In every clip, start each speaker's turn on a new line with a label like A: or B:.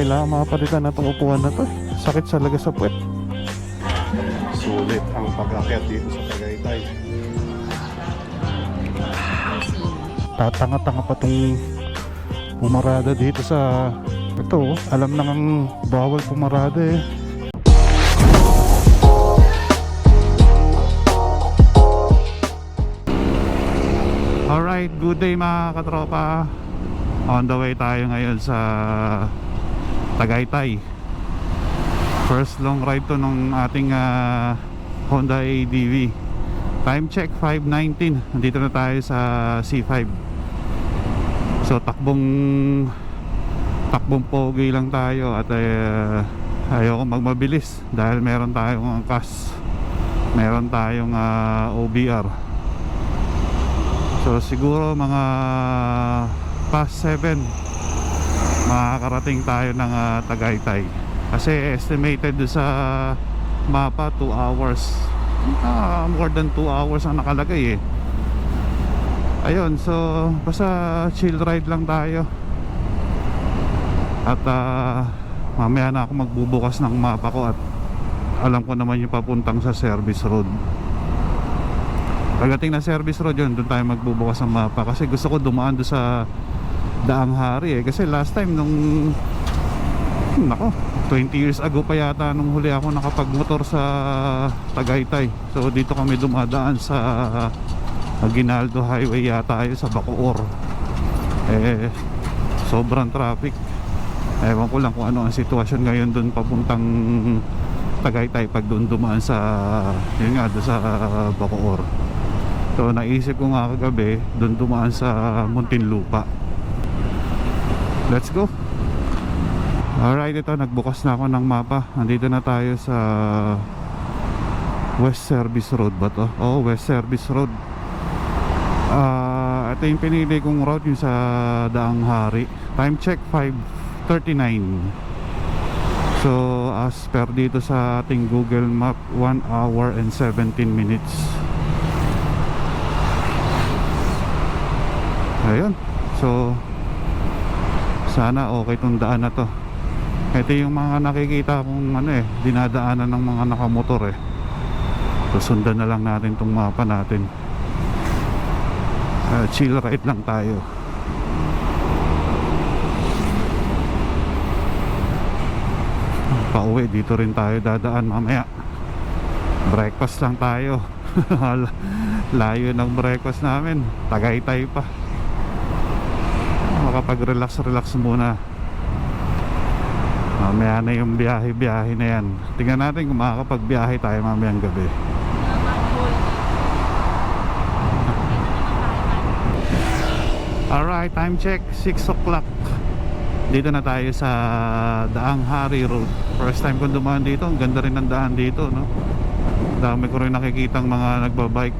A: kailangan mapalitan na itong upuan na to. Sakit talaga sa puwet. Sulit ang pag-akyat dito sa Tagaytay. Tatanga-tanga pa itong pumarada dito sa ito. Alam nang bawal pumarada eh. Alright, good day mga katropa. On the way tayo ngayon sa Tagaytay. First long ride to nung ating Honda ADV. Time check 5:19. Nandito na tayo sa C5. So takbong pogi lang tayo. At ayoko magmabilis dahil meron tayong angkas, meron tayong OBR. So siguro mga past 7 makakarating tayo ng Tagaytay. Kasi estimated sa mapa 2 hours. More than 2 hours ang nakalagay eh. Ayun, so basta chill ride lang tayo. At mamaya na ako magbubukas ng mapa ko at alam ko naman yung papuntang sa service road. Pagdating na service road yun, doon tayo magbubukas ng mapa. Kasi gusto ko dumaan doon sa Daang Hari eh. Kasi last time nung 20 years ago pa yata nung huli ako nakapagmotor sa Tagaytay. So dito kami dumadaan sa Aguinaldo Highway yata yun, sa Bacoor. Eh sobrang traffic. Ewan ko lang kung ano ang sitwasyon ngayon doon papuntang Tagaytay pag doon dumaan sa yun nga doon sa Bacoor. So naisip ko nga kagabi doon dumaan sa Muntinlupa. Let's go. Alright, ito nagbukas na ako ng mapa. Nandito na tayo sa West Service Road ba to? Oh, West Service Road. Ito yung pinili kong route, yung sa Daang Hari. Time check 5:39. So as per dito sa ating Google Map, 1 hour and 17 minutes. Ayun. So sana okay tong daan na to. Ito yung mga nakikita kong dinadaanan ng mga nakamotor eh. So sundan na lang natin tong mapa natin. Chill ride lang tayo. Pauwi dito rin tayo dadaan mamaya. Breakfast lang tayo. Layo ng breakfast namin. Tagaytay pa. Makapag-relax muna. Mamaya na yung biyahe na yan. Tingnan natin kung makakapag-biyahe tayo mamayang gabi. Alright, time check 6 o'clock. Dito na tayo sa Daang Hari Road. First time kong dumaan dito. Ang ganda rin ng daan dito, no? Dami ko rin nakikitang mga nagbabike.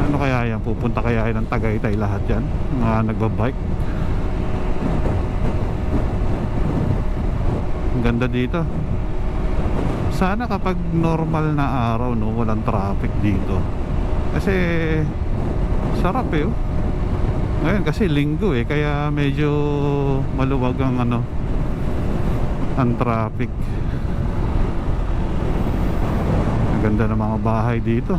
A: Ano kaya yan? Pupunta kaya yan ng Tagaytay lahat yan? Mga nagbabike. Ang ganda dito. Sana kapag normal na araw, no, walang traffic dito. Kasi sarap eh. Ngayon kasi linggo eh, kaya medyo maluwag ang ang traffic. Ang ganda ng mga bahay dito.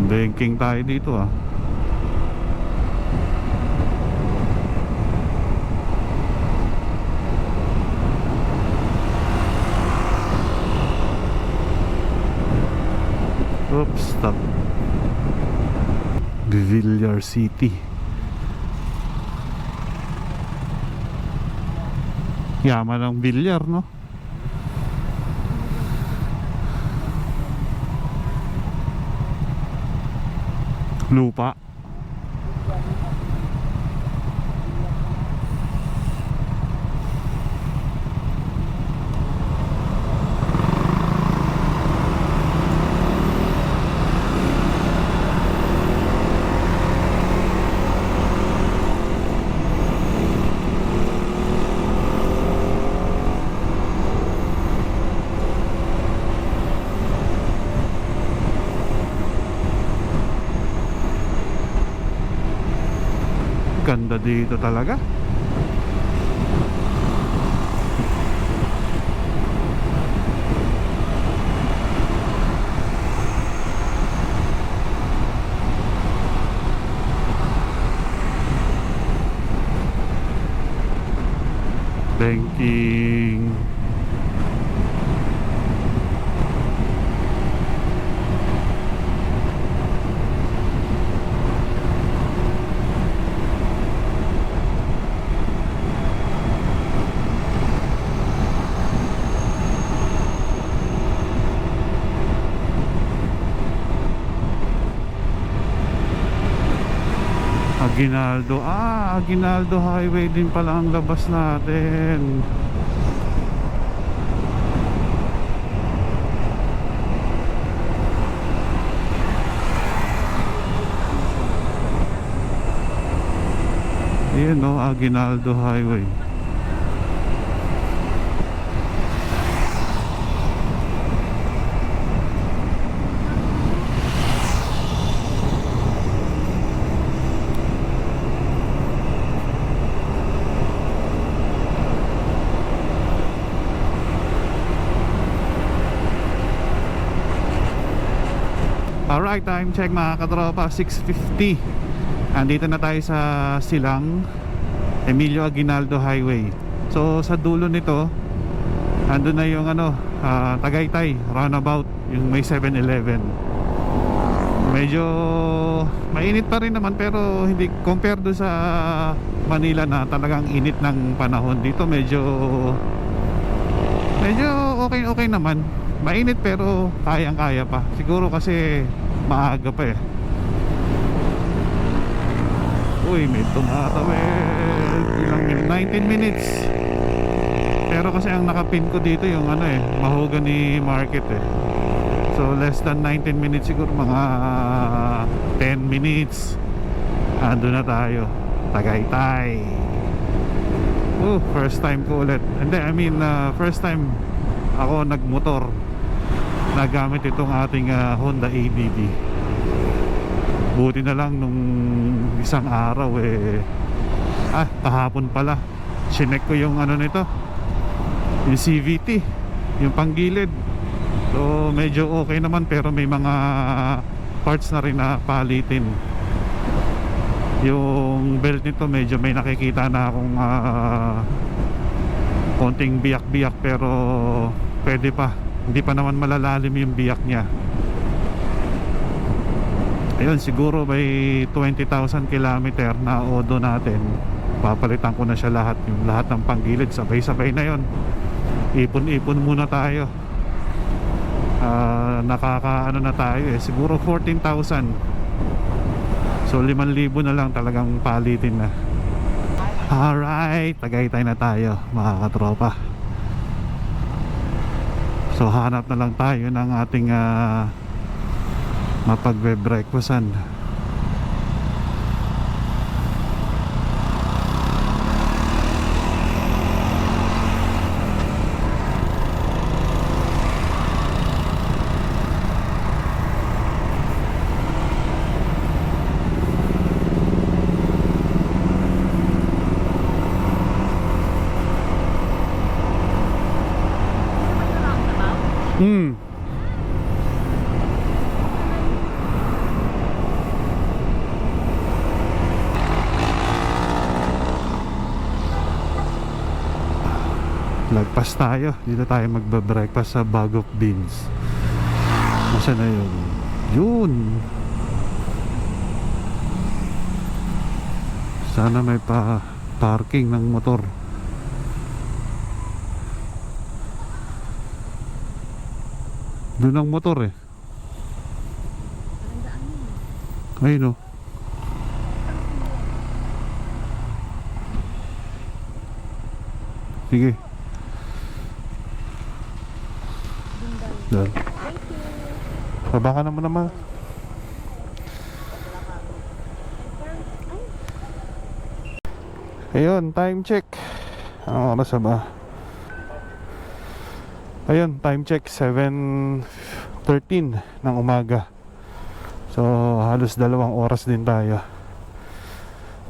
A: Banking tayo dito ah. Oops, stop. Villar City. Yaman ng Villar, no? Lupa. Ganda dito talaga. Banking. Aguinaldo. Aguinaldo Highway din pala ang labas natin. Ayan o, Aguinaldo Highway. Alright, time check mga katropa, 6:50. Andito na tayo sa Silang Emilio Aguinaldo Highway. So sa dulo nito andun na yung Tagaytay roundabout, yung may 7-Eleven. Medyo mainit pa rin naman, pero hindi compare do sa Manila na talagang init ng panahon. Dito medyo okay naman. Mainit pero kayang-kaya pa. Siguro kasi maaga pa eh. Uy, may tumatawid. Ilang 19 minutes. Pero kasi ang nakapin ko dito yung Mahogany Market eh. So less than 19 minutes siguro, mga 10 minutes. Ando na tayo. Tagaytay. First time ko ulit. First time ako nagmotor. Nagamit itong ating Honda ADD. Buti na lang nung isang araw kahapon pala chinek ko yung nito, yung CVT, yung panggilid. So medyo okay naman, pero may mga parts na rin na palitin. Yung belt nito medyo may nakikita na akong konting biyak-biyak, pero pwede pa. Hindi pa naman malalalim yung biyak niya. Ayun, siguro may 20,000 kilometer na odo natin. Papalitan ko na siya lahat. Yung lahat ng panggilid, sabay-sabay na yon. Ipon-ipon muna tayo. Nakakaano na tayo siguro 14,000. So 5,000 na lang talagang palitin na. Alright, Tagaytay na tayo mga katropa. So hanap na lang tayo ng ating mapagbe-breakfastan. Lagpas tayo. Dito tayo magbe-breakfast sa Bag of Beans. Nasaan na yun? Yun. Sana may parking ng motor. Doon ang motor eh. Ayun o. Sige. Doon. Baba ka naman. Ayun, time check. Anong oras ba? Ayun, time check 7:13 ng umaga. So halos 2 oras din tayo.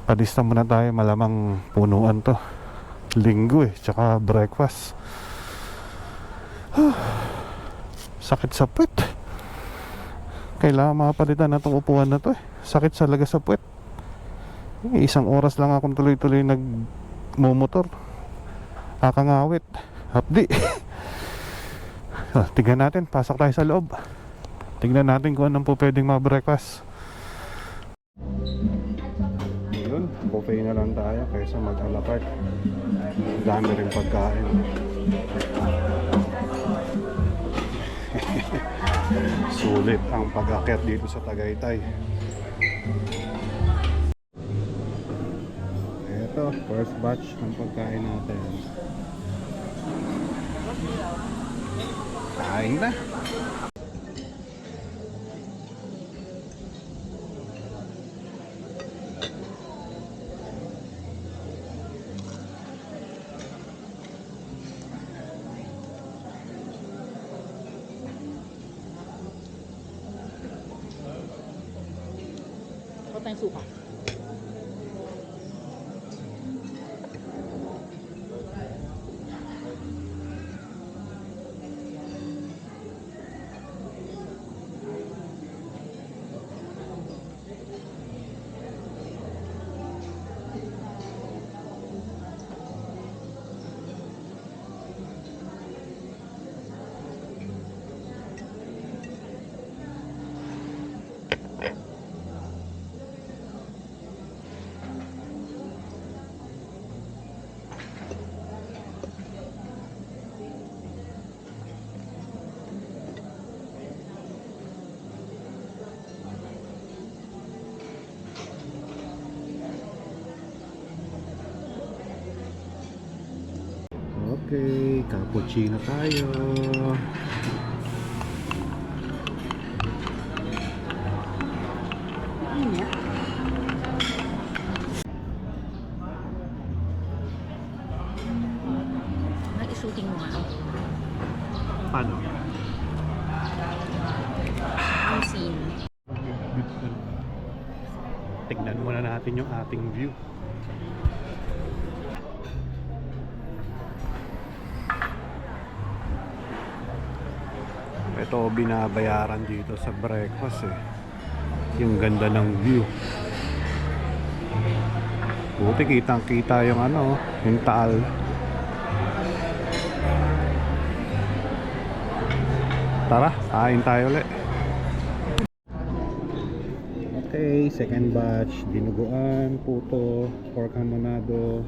A: Palista muna tayo, malamang punuan to. Linggo tsaka breakfast. Sakit sa puwet. Kailangan mapalitan na itong upuan na to Sakit talaga sa puwet. Isang oras lang akong tuloy-tuloy nagmumotor. Kakangawit. Hapdi. Tignan natin, pasok tayo sa loob. Tignan natin kung anong po pwedeng ma-breakfast. Yun, buffet na lang tayo kaysa mag-a la carte. Dami rin pagkain. Sulit ang pag-akyat dito sa Tagaytay. Ito, first batch ng pagkain natin. Kain na.
B: Có tang suka.
A: Okay, cappuccino tayo.
B: Ini ya. Nag-shooting mo nga.
A: Paano?
B: Ang scene.
A: Tignan muna natin yung ating view. Ito binabayaran dito sa breakfast yung ganda ng view. Buti kitang kita yung yung Taal. Tara, kain tayo ulit. Okay, second batch. Dinuguan, puto, pork hamonado,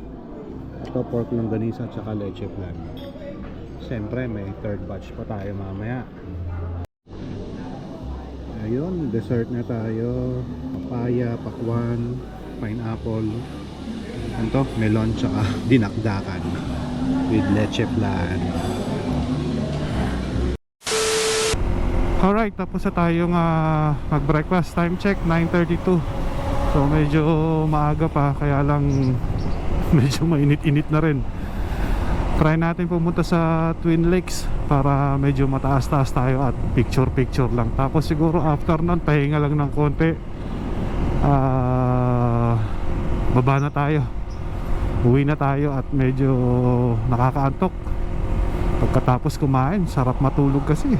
A: ito pork longganisa at saka leche flan. Siyempre may third batch pa tayo mamaya. Ayun, dessert na tayo. Papaya, pakwan, pineapple, ano, melon, tsaka dinakdakan with leche flan. Alright, tapos na tayong mag-breakfast. Time check, 9:32. So medyo maaga pa, kaya lang medyo mainit-init na rin. Try natin pumunta sa Twin Lakes para medyo mataas-taas tayo at picture-picture lang. Tapos siguro after nun, pahinga lang ng konti. Baba na tayo. Uwi na tayo at medyo nakakaantok. Pagkatapos kumain, sarap matulog kasi.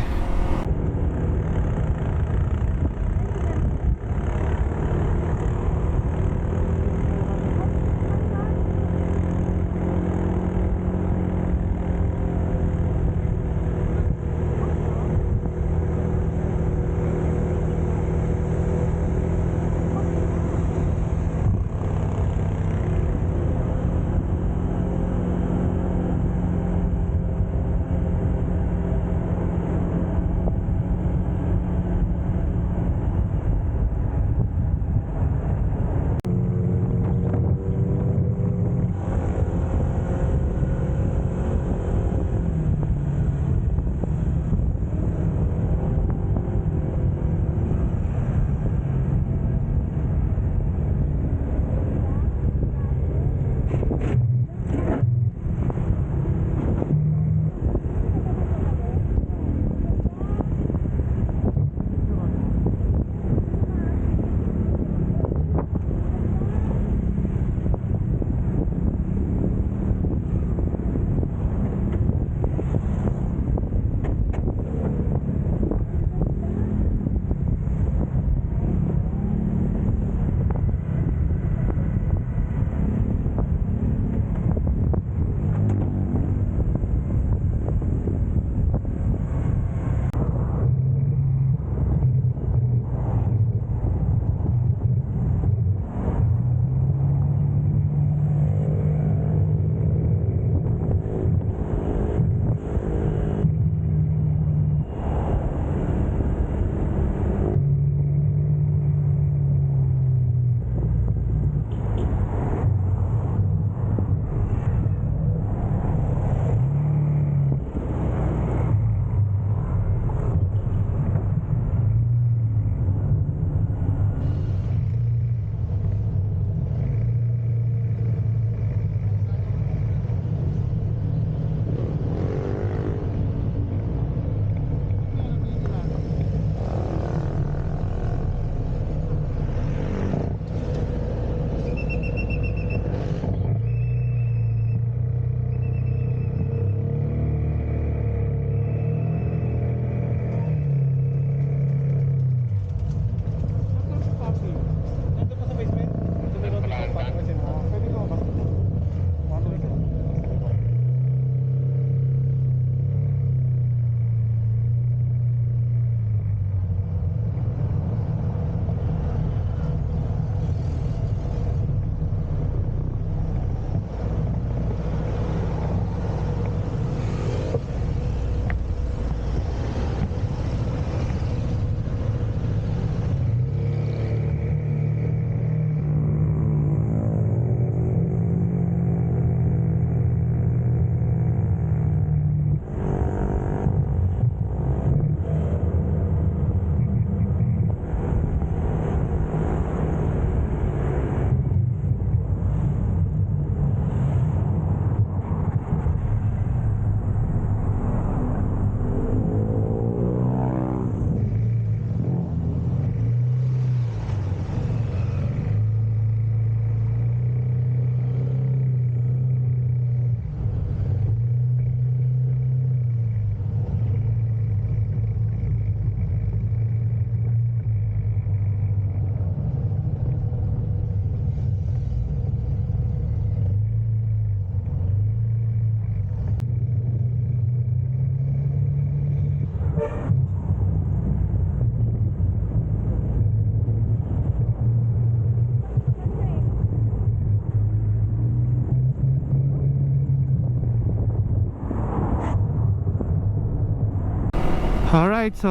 A: Alright, so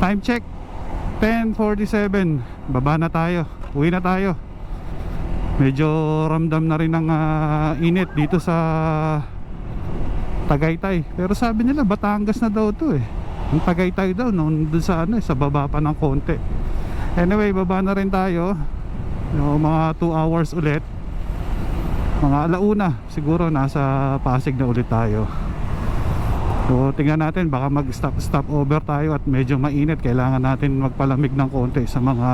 A: time check 10:47. Baba na tayo, uwi na tayo. Medyo ramdam na rin ng init dito sa Tagaytay. Pero sabi nila Batangas na daw to eh. Yung Tagaytay daw noon dun sa sa baba pa ng konti. Anyway, baba na rin tayo. Yung mga 2 hours ulit. Mga alauna siguro nasa Pasig na ulit tayo. So tingnan natin, baka mag stop over tayo at medyo mainit. Kailangan natin magpalamig ng konti sa mga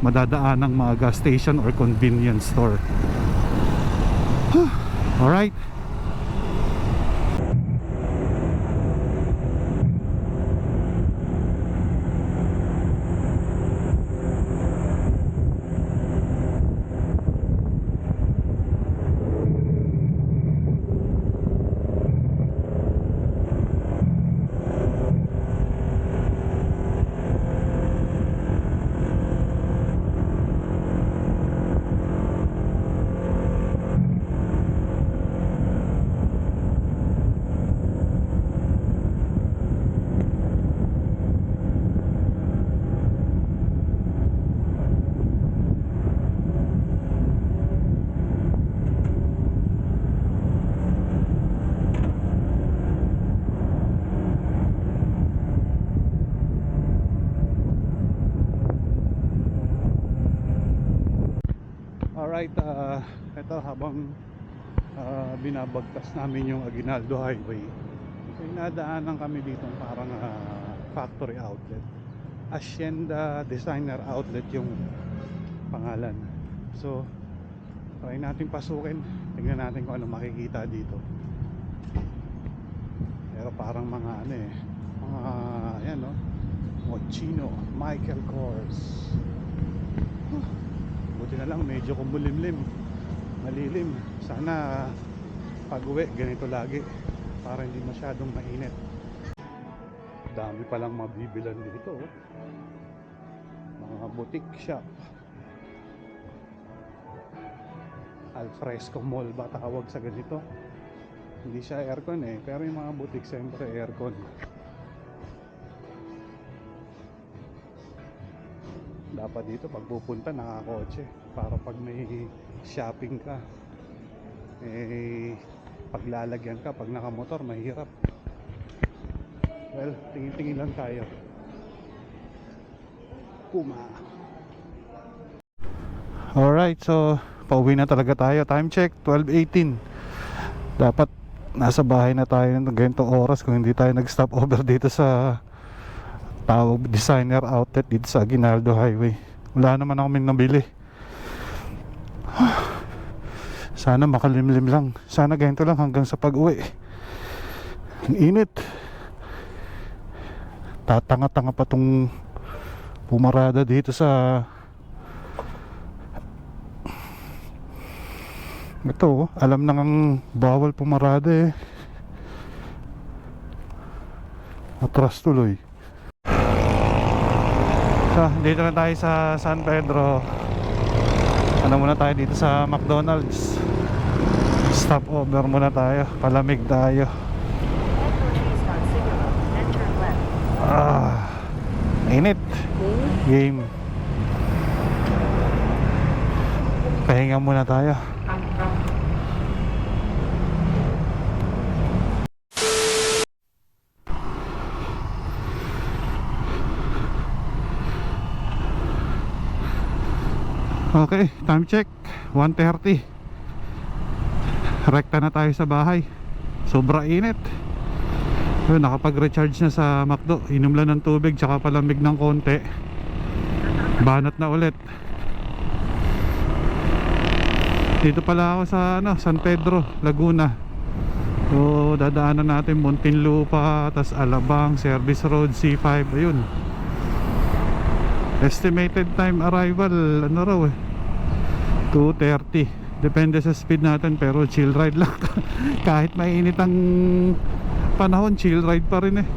A: madadaan ng mga gas station or convenience store. Alright. Alright, ito habang binabagtas namin yung Aguinaldo Highway, so inadaanan kami dito parang factory outlet, Hacienda Designer Outlet yung pangalan. So try natin pasukin, tingnan natin kung ano makikita dito. Pero parang mga mga yan no, Moschino, Michael Kors. Buti na lang medyo kumulimlim, malilim. Sana pag uwi ganito lagi para hindi masyadong mainit. Dami palang mabibilan dito oh. Mga boutique shop. Alfresco Mall ba tawag sa ganito? Hindi siya aircon eh, pero yung mga boutique siyempre aircon. Dapat dito pag pupunta nakakotse para pag may shopping ka paglalagyan ka, pag nakamotor mahirap. Well, tingin-tingin lang tayo. Puma. Alright, so pauwi na talaga tayo. Time check 12:18. Dapat nasa bahay na tayo ng ganitong oras kung hindi tayo nag-stop over dito sa tawag Designer Outlet dito sa Aguinaldo Highway. Wala naman ako nabili. Sana makalimlim lang. Sana ganito lang hanggang sa pag-uwi. Ang init. Tatanga-tanga pa tong pumarada dito sa ito. Alam nang bawal pumarada eh. Atras tuloy. So, dito na tayo sa San Pedro. Ano muna tayo dito sa McDonald's. Stop over muna tayo. Palamig tayo. Init. Game. Pahinga muna tayo. Okay, time check 1:30. Rekta na tayo sa bahay. Sobra init. Yun, nakapag-recharge na sa McDo. Inom lang ng tubig tsaka palamig ng konti. Banat na ulit. Dito pala ako sa San Pedro, Laguna. So dadaanan natin Muntinlupa, tas Alabang, Service Road, C5. Ayun. Estimated time arrival ano raw 2:30. Depende sa speed natin pero chill ride lang. Kahit mainit ang panahon, chill ride pa rin eh.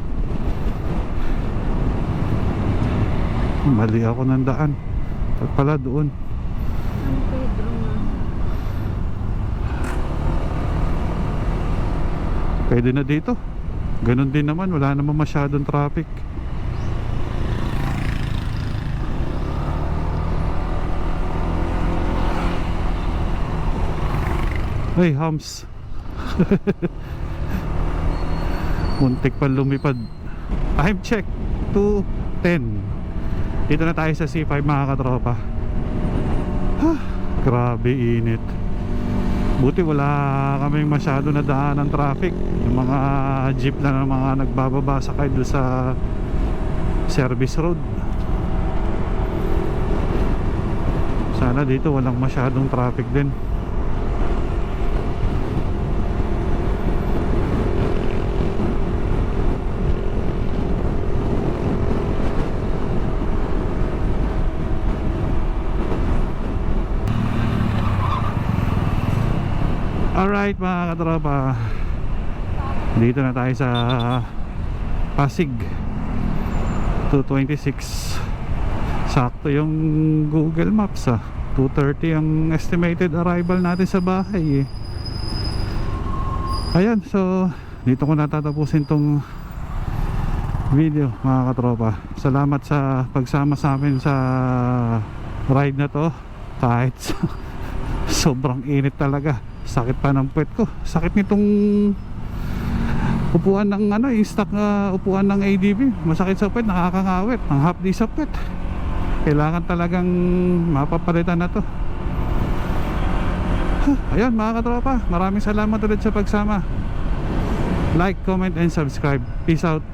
A: Mali ako ng daan. At pala doon.
B: San Pedro nga.
A: Pwede na dito. Ganun din naman, wala naman masyadong traffic. Hey, hams. Muntik pa lumipad. Time check 2:10. Dito na tayo sa C5 mga katropa. Grabe init. Buti wala kaming masyado na daan ng traffic. Yung mga jeep na mga nagbababa sakay doon sa service road. Sana dito walang masyadong traffic din. Alright mga katropa, dito na tayo sa Pasig 2:26. Sakto yung Google Maps 2:30 ang estimated arrival natin sa bahay Ayan, so dito ko natatapusin tong video mga katropa. Salamat sa pagsama sa amin sa ride na to. Kahit sobrang init talaga, sakit pa ng puwet ko. Sakit nitong upuan ng yung stock na upuan ng ADB. Masakit sa puwet, nakakangawit. Ang hapdi sa puwet. Kailangan talagang mapapalitan na to. Ayan mga katropa, maraming salamat ulit sa pagsama. Like, comment and subscribe. Peace out.